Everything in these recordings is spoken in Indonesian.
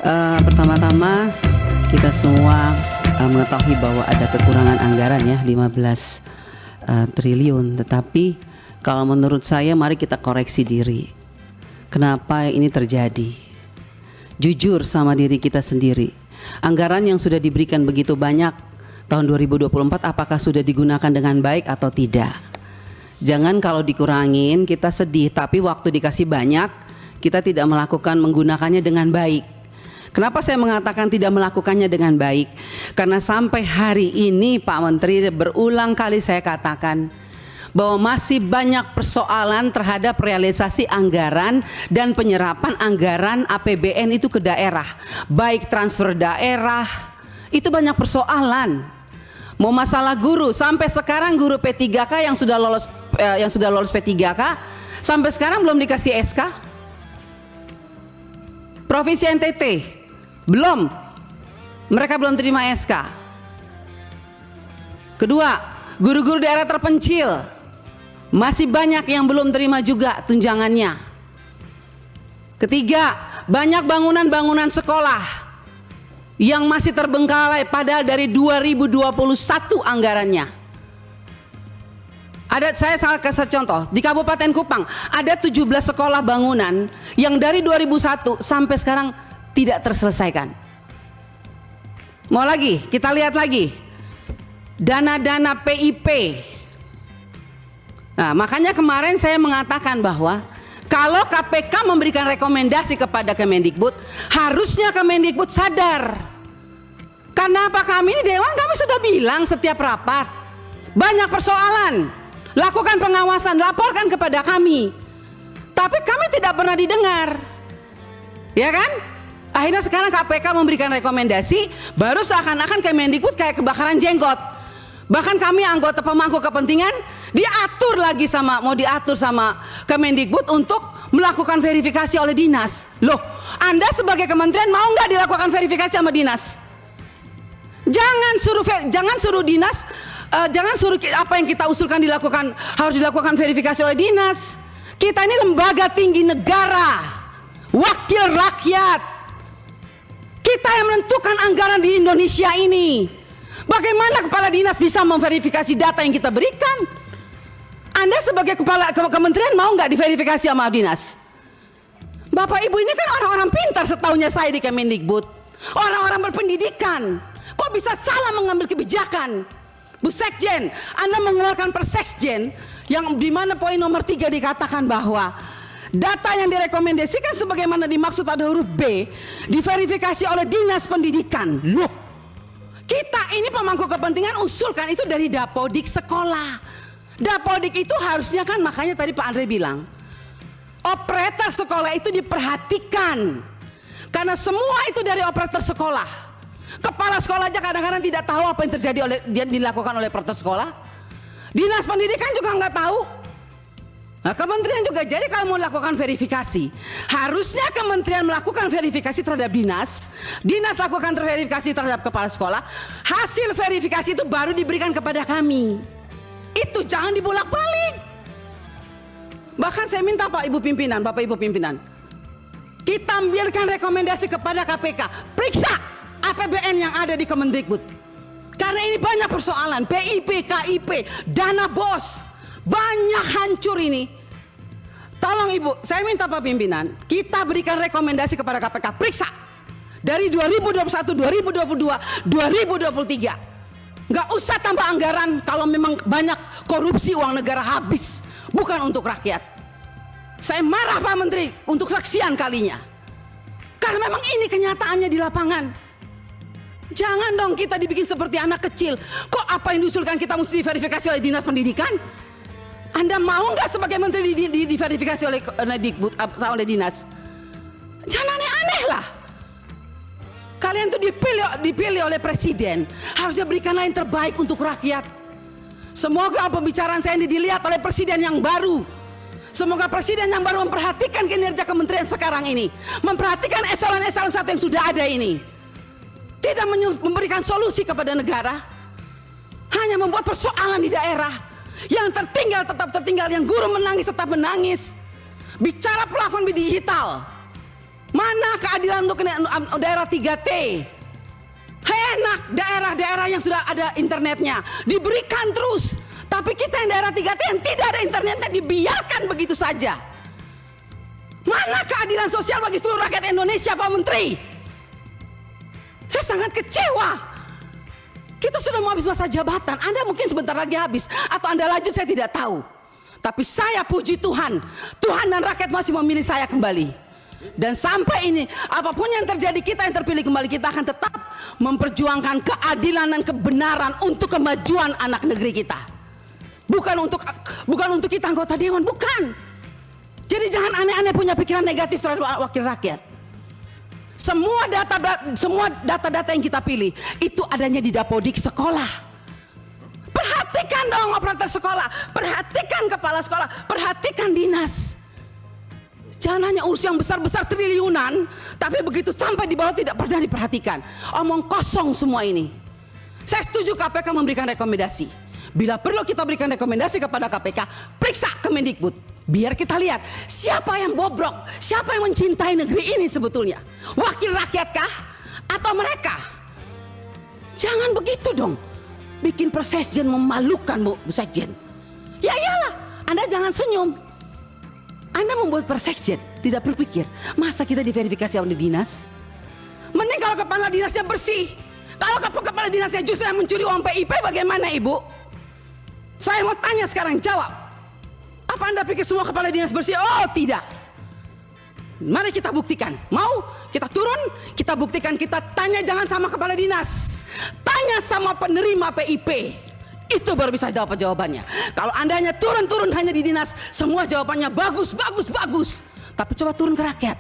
Pertama-tama kita semua mengetahui bahwa ada kekurangan anggaran ya 15 triliun. Tetapi kalau menurut saya mari kita koreksi diri. Kenapa ini terjadi? Jujur sama diri kita sendiri. Anggaran yang sudah diberikan begitu banyak tahun 2024 apakah sudah digunakan dengan baik atau tidak? Jangan kalau dikurangin kita sedih, tapi waktu dikasih banyak kita tidak menggunakannya dengan baik. Kenapa saya mengatakan tidak melakukannya dengan baik? Karena sampai hari ini Pak Menteri berulang kali saya katakan bahwa masih banyak persoalan terhadap realisasi anggaran dan penyerapan anggaran APBN itu ke daerah. Baik transfer daerah, itu banyak persoalan. Mau masalah guru, sampai sekarang guru P3K yang sudah lolos P3K sampai sekarang belum dikasih SK. Provinsi NTT belum, mereka belum terima SK. Kedua, guru-guru daerah terpencil masih banyak yang belum terima juga tunjangannya. Ketiga, banyak bangunan-bangunan sekolah yang masih terbengkalai padahal dari 2021 anggarannya. Saya kasih contoh, di Kabupaten Kupang ada 17 sekolah bangunan yang dari 2001 sampai sekarang tidak terselesaikan. Mau lagi, kita lihat lagi dana-dana PIP. Nah, makanya kemarin saya mengatakan bahwa kalau KPK memberikan rekomendasi kepada Kemendikbud, harusnya Kemendikbud sadar. Karena apa, kami ini Dewan, kami sudah bilang setiap rapat banyak persoalan, lakukan pengawasan, laporkan kepada kami. Tapi kami tidak pernah didengar. Ya kan? Akhirnya sekarang KPK memberikan rekomendasi, baru seakan-akan Kemendikbud kayak kebakaran jenggot. Bahkan kami anggota pemangku kepentingan mau diatur sama Kemendikbud untuk melakukan verifikasi oleh dinas. Loh, Anda sebagai kementerian mau nggak dilakukan verifikasi sama dinas? Jangan suruh dinas, jangan suruh apa yang kita usulkan harus dilakukan verifikasi oleh dinas. Kita ini lembaga tinggi negara, wakil rakyat. Kita yang menentukan anggaran di Indonesia ini. Bagaimana kepala dinas bisa memverifikasi data yang kita berikan? Anda sebagai kepala kementerian mau nggak diverifikasi sama dinas? Bapak Ibu ini kan orang-orang pintar setahunya saya di Kemendikbud. Orang-orang berpendidikan. Kok bisa salah mengambil kebijakan? Bu Sekjen, Anda mengeluarkan Perseksjen yang dimana poin nomor 3 dikatakan bahwa data yang direkomendasikan sebagaimana dimaksud pada huruf B diverifikasi oleh Dinas Pendidikan. Loh, kita ini pemangku kepentingan usulkan itu dari Dapodik sekolah. Dapodik itu harusnya kan, makanya tadi Pak Andre bilang operator sekolah itu diperhatikan karena semua itu dari operator sekolah. Kepala sekolah aja kadang-kadang tidak tahu apa yang terjadi dilakukan oleh operator sekolah. Dinas pendidikan juga nggak tahu. Nah, kementerian juga. Jadi kalau mau lakukan verifikasi, harusnya kementerian melakukan verifikasi terhadap dinas, dinas lakukan verifikasi terhadap kepala sekolah, hasil verifikasi itu baru diberikan kepada kami. Itu jangan dibolak-balik. Bahkan saya minta Bapak Ibu pimpinan, kita ambilkan rekomendasi kepada KPK, periksa APBN yang ada di Kemendikbud. Karena ini banyak persoalan, PIP, KIP, dana BOS, banyak hancur ini. Tolong Ibu, saya minta Pak Pimpinan, kita berikan rekomendasi kepada KPK, periksa dari 2021, 2022, 2023. Nggak usah tambah anggaran kalau memang banyak korupsi, uang negara habis, bukan untuk rakyat. Saya marah Pak Menteri untuk sekian kalinya. Karena memang ini kenyataannya di lapangan. Jangan dong kita dibikin seperti anak kecil. Kok apa yang diusulkan kita mesti diverifikasi oleh Dinas Pendidikan? Anda mau nggak sebagai menteri diverifikasi oleh Dikbud, oleh dinas? Jangan aneh-aneh lah. Kalian tuh dipilih oleh presiden, harusnya berikanlah yang terbaik untuk rakyat. Semoga pembicaraan saya ini dilihat oleh presiden yang baru. Semoga presiden yang baru memperhatikan kinerja kementerian sekarang ini, memperhatikan eselon-eselon 1 yang sudah ada ini. Tidak memberikan solusi kepada negara, hanya membuat persoalan di daerah. Yang tertinggal tetap tertinggal, yang guru menangis tetap menangis. Bicara plafon digital, Mana keadilan untuk daerah 3T? Enak daerah-daerah yang sudah ada internetnya diberikan terus. Tapi kita yang daerah 3T yang tidak ada internetnya dibiarkan begitu saja. Mana keadilan sosial bagi seluruh rakyat Indonesia, Pak Menteri? Saya sangat kecewa. Kita sudah mau habis masa jabatan. Anda mungkin sebentar lagi habis atau Anda lanjut, saya tidak tahu. Tapi saya puji Tuhan, Tuhan dan rakyat masih memilih saya kembali. Dan sampai ini, apapun yang terjadi, kita yang terpilih kembali, kita akan tetap memperjuangkan keadilan dan kebenaran untuk kemajuan anak negeri kita. Bukan untuk kita anggota dewan, bukan. Jadi jangan aneh-aneh punya pikiran negatif terhadap wakil rakyat. Semua data-data yang kita pilih itu adanya di Dapodik sekolah. Perhatikan dong operator sekolah, perhatikan kepala sekolah, perhatikan dinas. Jangan hanya urus yang besar-besar triliunan, tapi begitu sampai di bawah tidak pernah diperhatikan. Omong kosong semua ini. Saya setuju KPK memberikan rekomendasi. Bila perlu kita berikan rekomendasi kepada KPK, periksa Kemendikbud. Biar kita lihat siapa yang bobrok, siapa yang mencintai negeri ini sebetulnya. Wakil rakyatkah atau mereka? Jangan begitu dong. Bikin persekjen memalukan, Bu Sekjen. Ya iyalah, Anda jangan senyum. Anda membuat persekjen, tidak berpikir, masa kita diverifikasi oleh dinas? Mending kalau kepala dinasnya bersih. Kalau kepala dinasnya justru yang mencuri uang PIP, bagaimana Ibu? Saya mau tanya sekarang, jawab. Apa Anda pikir semua kepala dinas bersih? Oh tidak. Mari kita buktikan. Mau? Kita turun, kita buktikan, kita tanya jangan sama kepala dinas. Tanya sama penerima PIP. Itu baru bisa jawab jawabannya. Kalau Anda hanya turun hanya di dinas, semua jawabannya bagus. Tapi coba turun ke rakyat.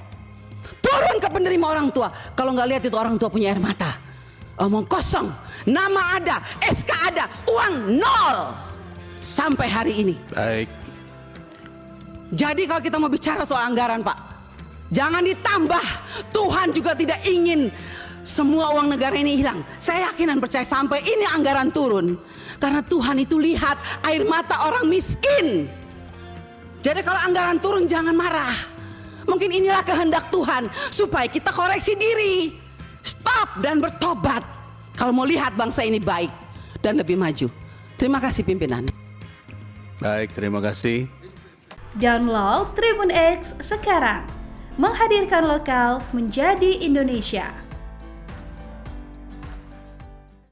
Turun ke penerima orang tua. Kalau nggak lihat itu orang tua punya air mata. Omong kosong. Nama ada, SK ada, uang nol. Sampai hari ini. Baik. Jadi kalau kita mau bicara soal anggaran, Pak, jangan ditambah. Tuhan juga tidak ingin semua uang negara ini hilang. Saya yakin dan percaya sampai ini anggaran turun. Karena Tuhan itu lihat air mata orang miskin. Jadi kalau anggaran turun jangan marah. Mungkin inilah kehendak Tuhan supaya kita koreksi diri. Stop dan bertobat. Kalau mau lihat bangsa ini baik dan lebih maju. Terima kasih pimpinan. Baik, terima kasih. Download Tribun X sekarang. Menghadirkan lokal menjadi Indonesia.